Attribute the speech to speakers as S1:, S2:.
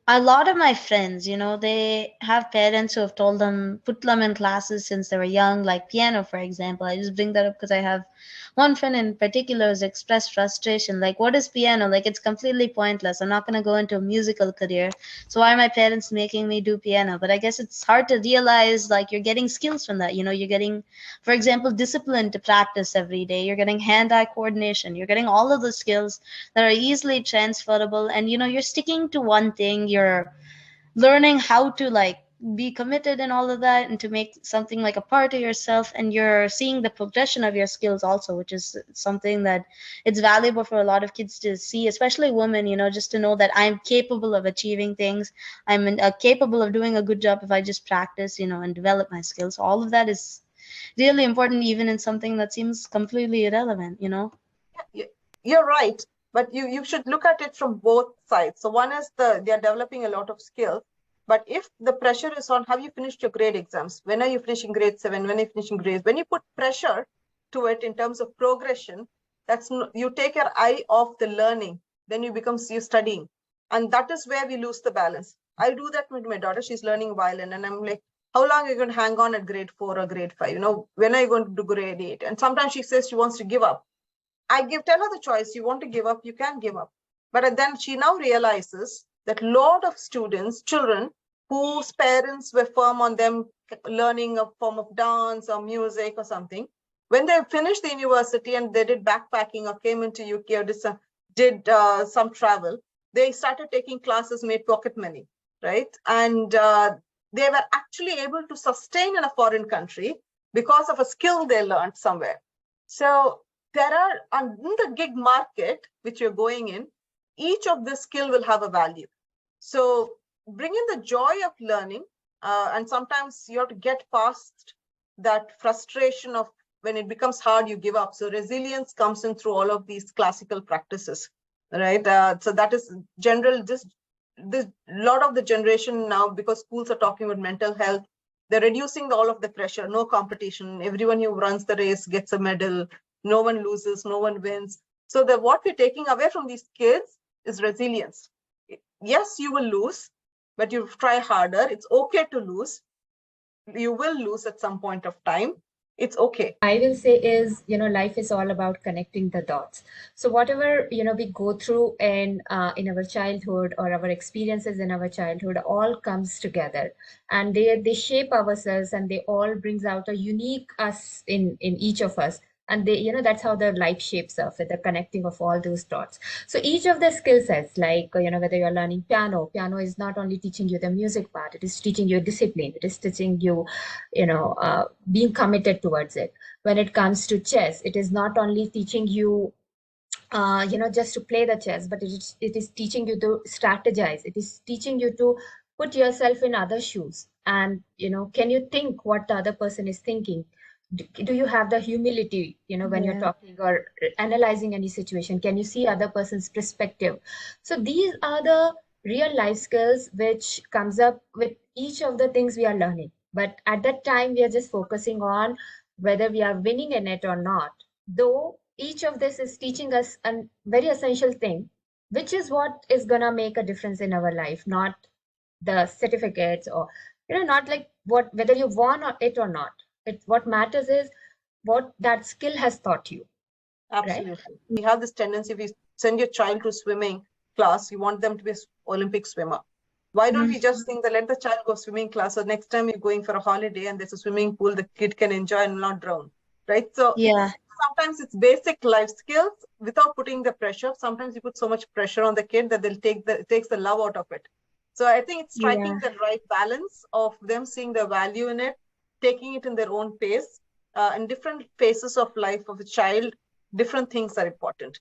S1: A lot of my friends, they have parents who have told them, put them in classes since they were young, like piano, for example. I just bring that up because I have one friend in particular who's expressed frustration. Like, what is piano? Like, it's completely pointless. I'm not going to go into a musical career. So why are my parents making me do piano? But I guess it's hard to realize, like, you're getting skills from that. You're getting, for example, discipline to practice every day. You're getting hand-eye coordination. You're getting all of the skills that are easily transferable, and you're sticking to one thing. You're learning how to, like, be committed and all of that, and to make something like a part of yourself, and you're seeing the progression of your skills also, which is something that it's valuable for a lot of kids to see, especially women, just to know that I'm capable of achieving things. I'm capable of doing a good job if I just practice, and develop my skills. So all of that is really important, even in something that seems completely irrelevant.
S2: Yeah, you're right, but you should look at it from both sides. So one is they're developing a lot of skills, but if the pressure is on, have you finished your grade exams? When are you finishing grade 7? When are you finishing grades? When you put pressure to it in terms of progression, you take your eye off the learning, then you studying, and that is where we lose the balance. I do that with my daughter. She's learning violin, and I'm like, how long are you going to hang on at grade 4 or grade 5? When are you going to do grade 8? And sometimes she says she wants to give up. Tell her the choice. You want to give up, you can give up. But then she now realizes that a lot of children whose parents were firm on them learning a form of dance or music or something, when they finished the university and they did backpacking or came into UK or did some travel, they started taking classes, made pocket money, right? And they were actually able to sustain in a foreign country because of a skill they learned somewhere. So there are, in the gig market which you're going in, each of this skill will have a value. So bring in the joy of learning, and sometimes you have to get past that frustration of when it becomes hard, you give up. So resilience comes in through all of these classical practices, right? So that is general. This lot of the generation now, because schools are talking about mental health, they're reducing all of the pressure. No competition. Everyone who runs the race gets a medal. No one loses, no one wins. So what we're taking away from these kids is resilience. Yes, you will lose, but you try harder. It's okay to lose. You will lose at some point of time. It's okay.
S3: I will say is, life is all about connecting the dots. So whatever, we go through in our childhood, or our experiences in our childhood, all comes together, and they shape ourselves, and they all brings out a unique us in each of us. And that's how the life shapes us, with the connecting of all those dots. So each of the skill sets, like, whether you're learning piano is not only teaching you the music part, it is teaching you discipline, it is teaching you, being committed towards it. When it comes to chess, it is not only teaching you, just to play the chess, but it is teaching you to strategize. It is teaching you to put yourself in other shoes, and can you think what the other person is thinking? Do you have the humility, when you're
S1: Yeah.
S3: talking or analyzing any situation? Can you see other person's perspective? So these are the real life skills which comes up with each of the things we are learning. But at that time, we are just focusing on whether we are winning in it or not. Though each of this is teaching us a very essential thing, which is what is gonna make a difference in our life, not the certificates, or not like what whether you won it or not. What matters is what that skill has taught you, right?
S2: Absolutely. We have this tendency, if you send your child to swimming class, you want them to be an Olympic swimmer. Why don't we just think that let the child go swimming class, so next time you're going for a holiday and there's a swimming pool, the kid can enjoy and not drown, right? So
S1: Yeah.
S2: sometimes it's basic life skills without putting the pressure. Sometimes you put so much pressure on the kid that it takes the love out of it. So I think it's striking
S1: Yeah.
S2: the right balance of them seeing the value in it, taking it in their own pace. In different phases of life of a child, different things are important.